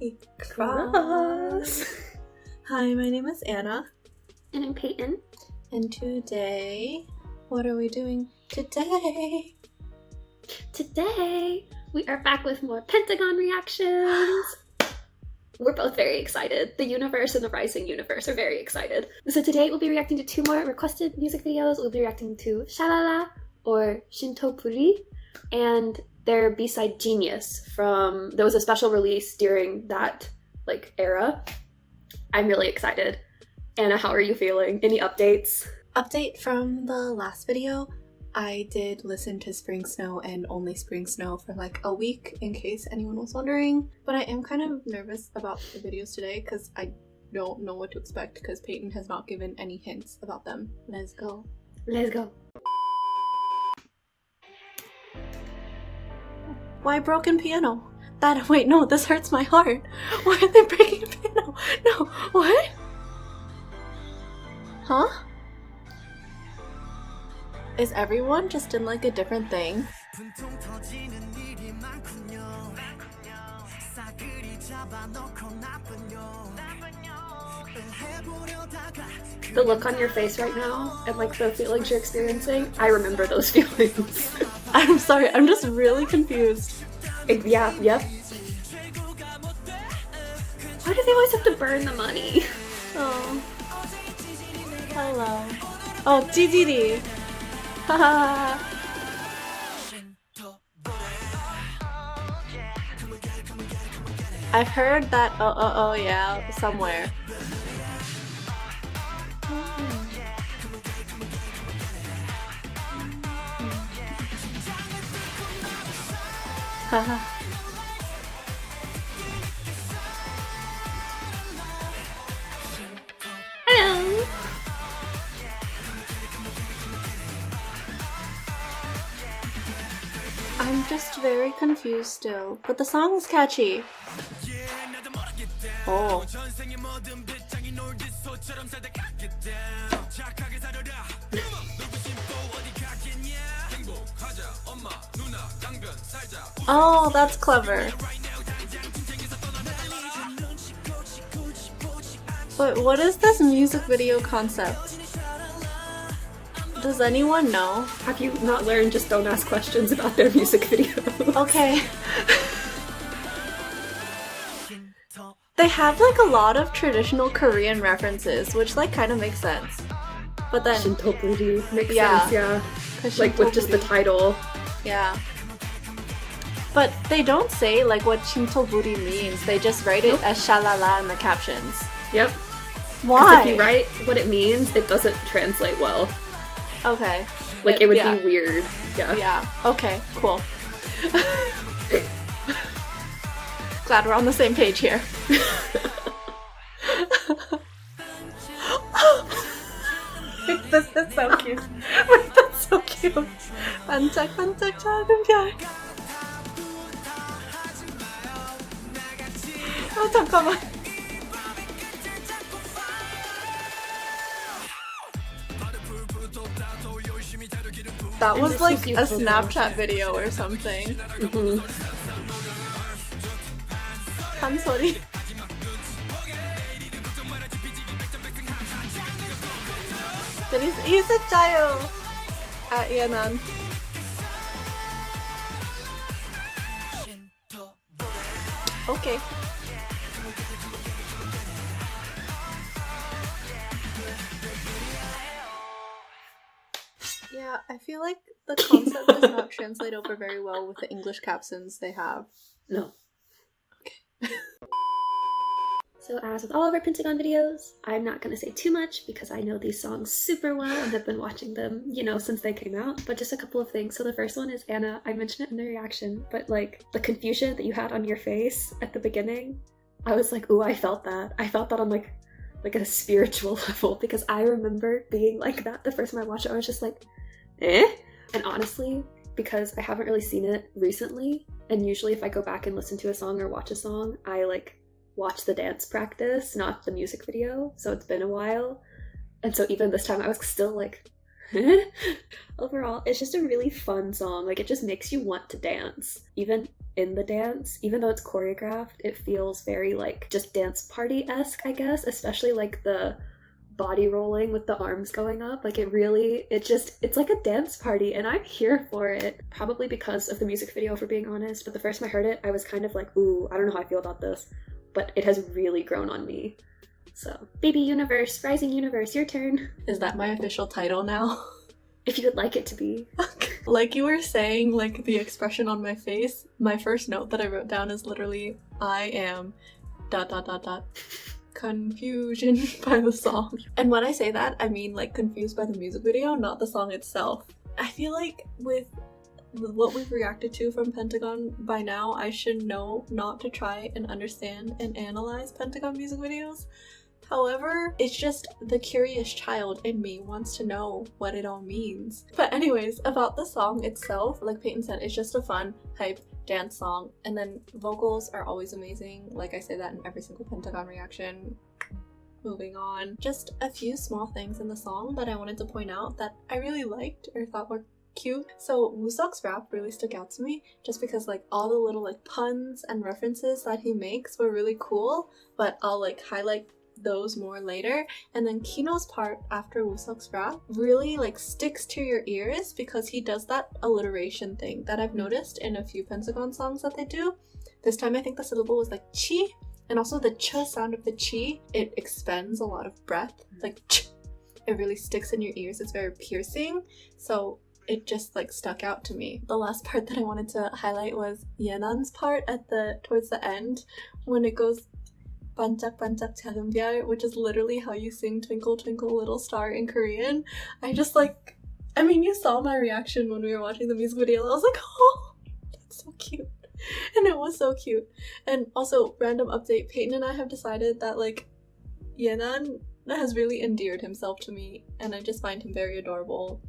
we cross. Hi, my name is Anna. And I'm Peyton. And today, what are we doing today? Today, we are back with more Pentagon reactions. We're both very excited. The universe and the rising universe are very excited. So today we'll be reacting to two more requested music videos. We'll be reacting to Shalala or 신토불이 and their B-side Genius from, there was a special release during that era. I'm really excited. Anna, how are you feeling? Any updates? Update from the last video. I did listen to Spring Snow and only Spring Snow for like a week in case anyone was wondering. But I am kind of nervous about the videos today because I don't know what to expect because Peyton has not given any hints about them. Let's go. Let's go. Why broken piano? Wait, no, this hurts my heart. Why are they breaking a piano? No, what? Huh? Is everyone just in like a different thing? The look on your face right now and like the feelings you're experiencing, I remember those feelings. I'm sorry, I'm just really confused. Yeah, yep. Why do they always have to burn the money? Oh. Hello. Oh, 찌질이. Haha. I've heard that oh yeah, somewhere. Haha. Hello. I'm just very confused still, but the song's catchy. Oh. Oh, that's clever. But what is this music video concept? Does anyone know? Have you not learned just don't ask questions about their music videos? Okay. They have like a lot of traditional Korean references, which like kind of makes sense. But then 신토불이 makes yeah, sense, yeah. Like 신토불이. with just the title. Yeah. But they don't say like what 신토불이 means. They just write it as shalala in the captions. Yep. Why? If you write what it means, it doesn't translate well. Okay. Like it would be weird. Yeah. Yeah. Okay, cool. Glad we're on the same page here. This is so cute. Wait, that's so cute. 반짝반짝 작은 별. 아, 잠깐만. That was like a Snapchat video or something. 한소리. 있었어요. 얘는. Okay. Yeah, I feel like the concept does not translate over very well with the English captions they have. No. Okay. So as with all of our Pentagon videos, I'm not going to say too much because I know these songs super well and have been watching them, you know, since they came out. But just a couple of things. So the first one is, Anna, I mentioned it in the reaction, but like the confusion that you had on your face at the beginning, I was like, ooh, I felt that. I felt that on like a spiritual level because I remember being like that the first time I watched it. I was just like, eh? And honestly, because I haven't really seen it recently, and usually if I go back and listen to a song or watch a song, I like watch the dance practice, not the music video, so it's been a while. And so even this time I was still like, Overall, it's just a really fun song. Like, it just makes you want to dance. Even in the dance. Even though it's choreographed, it feels very like just dance party-esque, I guess, especially like the body rolling with the arms going up. Like it's like a dance party, and I'm here for it. Probably because of the music video, for being honest, but the first time I heard it, I was kind of like, ooh, I don't know how I feel about this, but it has really grown on me. So, Baby Universe, Rising Universe, your turn. Is that my official title now? If you would like it to be. Like you were saying, like the expression on my face, my first note that I wrote down is literally, I am ... confusion by the song. And when I say that, I mean like confused by the music video, not the song itself. I feel like with what we've reacted to from Pentagon by now, I should know not to try and understand and analyze Pentagon music videos. However, it's just the curious child in me wants to know what it all means. But anyways, about the song itself, like Peyton said, it's just a fun, hype dance song. And then vocals are always amazing. Like I say that in every single Pentagon reaction. Moving on. Just a few small things in the song that I wanted to point out that I really liked or thought were cute. So Woosok's rap really stuck out to me just because like all the little like puns and references that he makes were really cool, but I'll like highlight those more later. And then Kino's part after Woosok's rap really like sticks to your ears because he does that alliteration thing that I've noticed in a few Pentagon songs that they do. This time I think the syllable was like chi, and also the ch sound of the chi, it expends a lot of breath, like ch. It really sticks in your ears, it's very piercing, so it just like stuck out to me. The last part that I wanted to highlight was Yenan's part towards the end when it goes 반짝반짝 작은 별, which is literally how you sing Twinkle Twinkle Little Star in Korean. I mean, you saw my reaction when we were watching the music video. I was like, oh, that's so cute. And it was so cute. And also, random update, Peyton and I have decided that like Yenan has really endeared himself to me, and I just find him very adorable.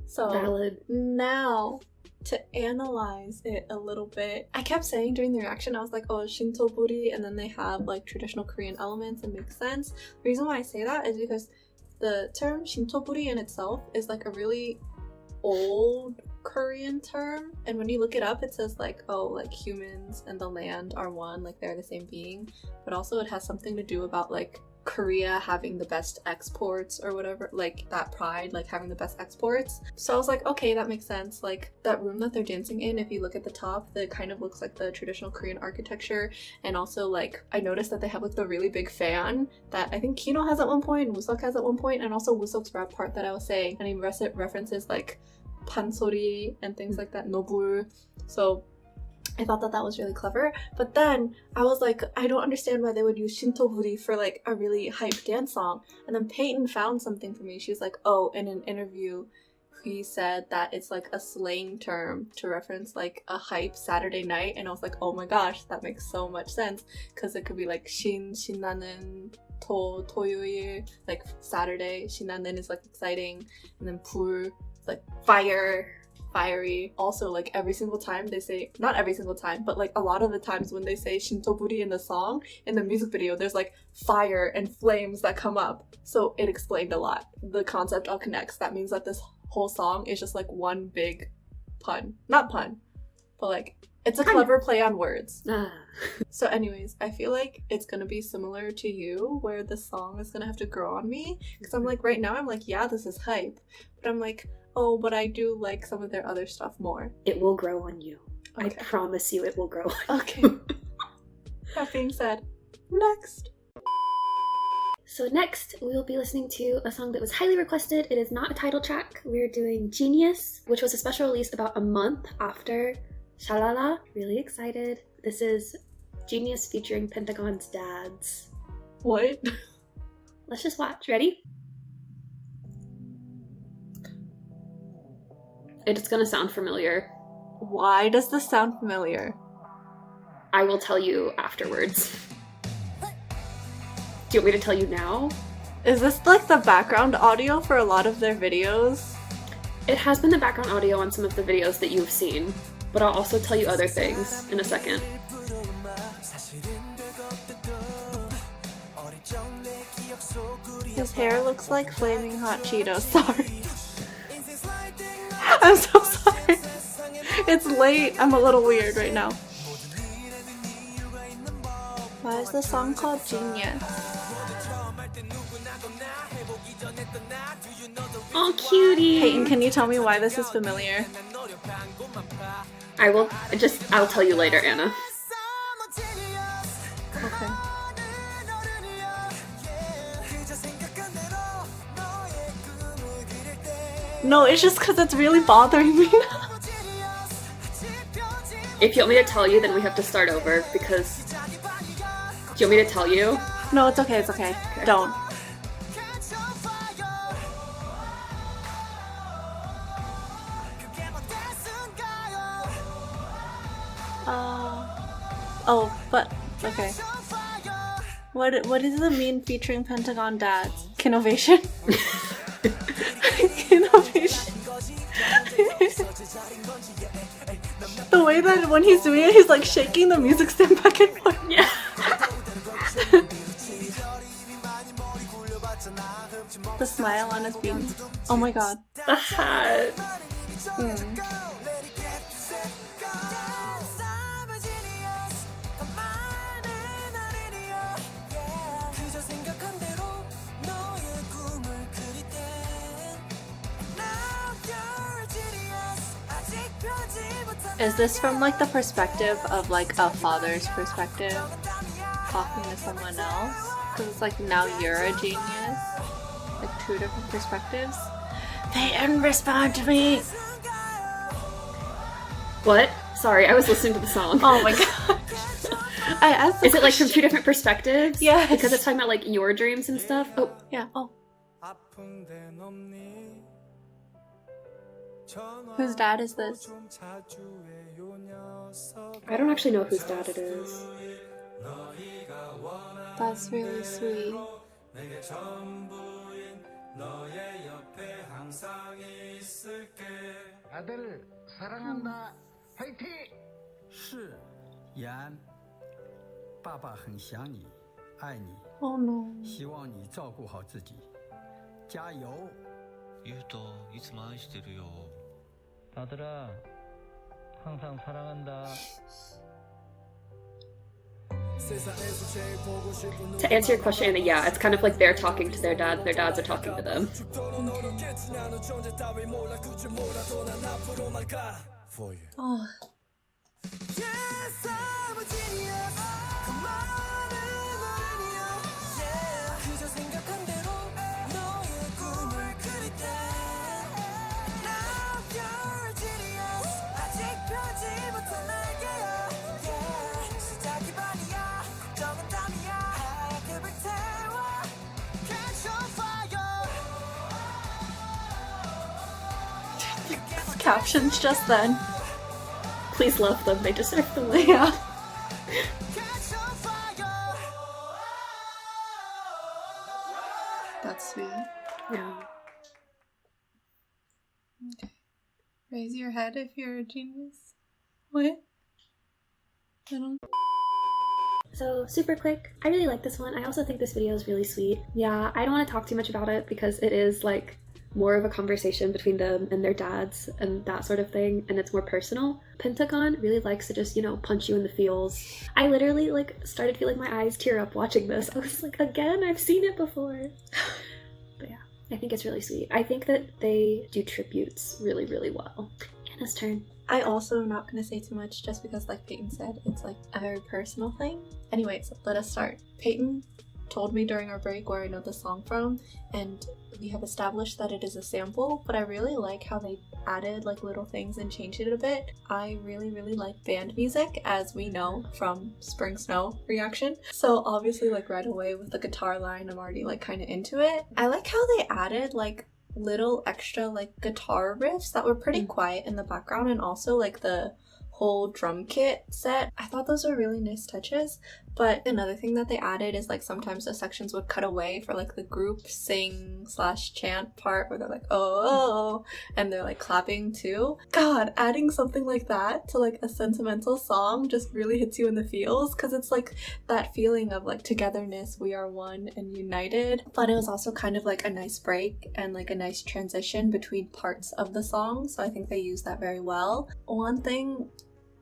So valid. Now to analyze it a little bit, I kept saying during the reaction, I was like, oh, Shinto불이, and then they have like traditional Korean elements and makes sense. The reason why I say that is because the term Shinto불이 in itself is like a really old Korean term, and when you look it up, it says like, oh, like humans and the land are one, like they're the same being, but also it has something to do about like Korea having the best exports or whatever, like that pride, like having the best exports. So I was like, okay, that makes sense. Like that room that they're dancing in, if you look at the top, that kind of looks like the traditional Korean architecture. And also like I noticed that they have like the really big fan that I think Kino has at one point, Woosok has at one point, and also Woosok's rap part that I was saying, and he references like pansori and things like that, nobul. So I thought that that was really clever, but then I was like, I don't understand why they would use Shinto불이 for like a really hype dance song. And then Peyton found something for me. She was like, oh, in an interview he said that it's like a slang term to reference like a hype Saturday night, and I was like, oh my gosh, that makes so much sense, because it could be like 신나는 토요일, like Saturday, 신나는 is like exciting, and then 불 like fiery. Also, like every single time they say, not every single time, but like a lot of the times when they say Shinto불이 in the song, in the music video, there's like fire and flames that come up. So it explained a lot. The concept all connects. That means that this whole song is just like one big pun. Not pun, but like it's a clever play on words. So anyways, I feel like it's gonna be similar to you, where the song is gonna have to grow on me. Because I'm like, right now I'm like, yeah, this is hype. But I'm like, oh, but I do like some of their other stuff more. It will grow on you. Okay. I promise you it will grow on okay. That being said, next. So next, we will be listening to a song that was highly requested. It is not a title track. We're doing Genius, which was a special release about a month after Shalala. Really excited. This is Genius featuring Pentagon's dads. What? Let's just watch. Ready? It's gonna sound familiar. Why does this sound familiar? I will tell you afterwards. Do you want me to tell you now? Is this like the background audio for a lot of their videos? It has been the background audio on some of the videos that you've seen, but I'll also tell you other things in a second. His hair looks like flaming hot Cheetos. Sorry. I'm so sorry. It's late. I'm a little weird right now. Why is the song called Genius? Oh, cutie. Peyton, can you tell me why this is familiar? I'll tell you later, Anna. Okay. No, it's just because it's really bothering me now. If you want me to tell you, then we have to start over because... Do you want me to tell you? No, it's okay, okay. Don't. Oh, but okay. What does it mean featuring Pentagon dads? Kinnovation? Kinnovation. The way that when he's doing it, he's like shaking the music stand back and forth. Yeah. The smile on his beams. Oh my god. The hat. Is this from like the perspective of like a father's perspective talking to someone else? Because it's like now you're a genius. Like two different perspectives. They didn't respond to me. What? Sorry, I was listening to the song. Oh my god. I asked. Is it like from two different perspectives? Yes. Because it's talking about like your dreams and stuff. Oh yeah. Oh. Whose dad is this? I don't actually know whose dad it is. That's really sweet. 아들 사랑한다. 화이팅! 是妍爸爸很想你爱你 Oh no. 希望你照顾好自己加油 유도いつも愛してるよ 아들아 항상 사랑한다. To answer your question, Anna, yeah, it's kind of like they're talking to their dads are talking to them. Oh. Captions just then. Please love them, they deserve the love. Yeah. That's sweet. Yeah. Okay. Raise your head if you're a genius. What? I don't. So, super quick, I really like this one. I also think this video is really sweet. Yeah, I don't want to talk too much about it because it is like more of a conversation between them and their dads and that sort of thing, and it's more personal. Pentagon really likes to just, you know, punch you in the feels. I literally like started feeling my eyes tear up watching this. I was like, again, I've seen it before. But yeah, I think it's really sweet. I think that they do tributes really, really well. Anna's turn. I also am not gonna say too much just because, like Peyton said, it's like a very personal thing. Anyways, let us start. Peyton told me during our break where I know the song from, and we have established that it is a sample, but I really like how they added like little things and changed it a bit. I really like band music, as we know from Spring Snow reaction. So obviously like right away with the guitar line, I'm already like kind of into it. I like how they added like little extra like guitar riffs that were pretty quiet in the background, and also like the whole drum kit set. I thought those were really nice touches. But another thing that they added is like sometimes the sections would cut away for like the group sing / chant part where they're like oh, and they're like clapping too. God, adding something like that to like a sentimental song just really hits you in the feels, because it's like that feeling of like togetherness, we are one and united. But it was also kind of like a nice break and like a nice transition between parts of the song, so I think they used that very well. One thing,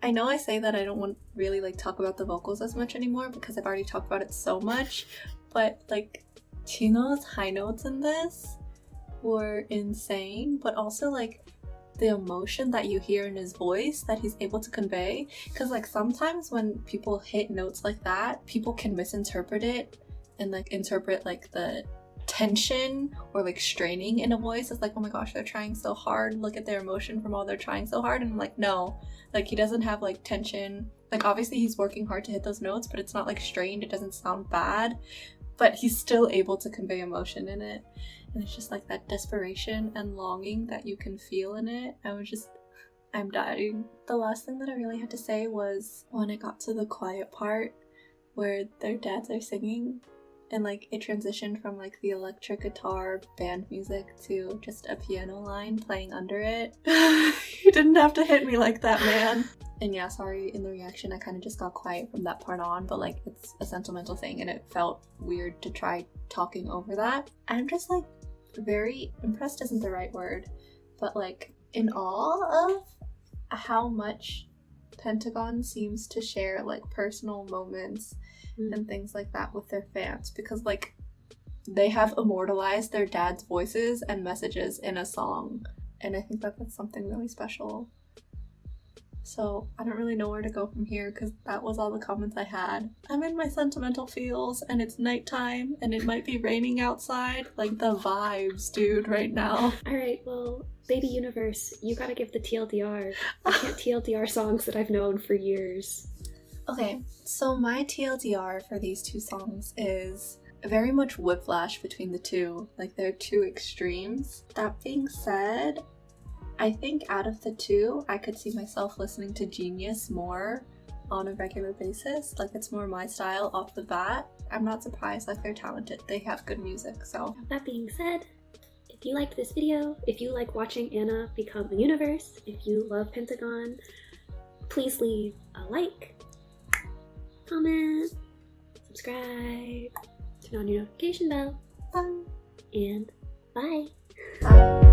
I know I say that I don't want really like talk about the vocals as much anymore because I've already talked about it so much, but like Chino's high notes in this were insane, but also like the emotion that you hear in his voice that he's able to convey, because like sometimes when people hit notes like that, people can misinterpret it and like interpret like the tension or like straining in a voice. It's like, oh my gosh, they're trying so hard, look at their emotion from all they're trying so hard. And I'm like, no, like he doesn't have like tension. Like obviously he's working hard to hit those notes, but it's not like strained, it doesn't sound bad, but he's still able to convey emotion in it. And it's just like that desperation and longing that you can feel in it. I'm dying. The last thing that I really had to say was when it got to the quiet part where their dads are singing, and like it transitioned from like the electric guitar band music to just a piano line playing under it. You didn't have to hit me like that, man. And yeah, sorry, in the reaction I kind of just got quiet from that part on, but like it's a sentimental thing and it felt weird to try talking over that. I'm just like very impressed isn't the right word, but like in awe of how much Pentagon seems to share like personal moments and things like that with their fans, because like they have immortalized their dad's voices and messages in a song, and I think that that's something really special. So I don't really know where to go from here because that was all the comments I had. I'm in my sentimental feels and it's nighttime and it might be raining outside. Like the vibes, dude, right now. Alright, well, Baby Universe, you gotta give the TLDR. I can't TLDR songs that I've known for years. Okay, so my TLDR for these two songs is very much whiplash between the two. Like they're two extremes. That being said, I think out of the two, I could see myself listening to Genius more on a regular basis. Like it's more my style off the bat. I'm not surprised, like they're talented. They have good music, so. That being said, if you liked this video, if you like watching Anna become a universe, if you love Pentagon, please leave a like, comment, subscribe, turn on your notification bell, and bye. Bye.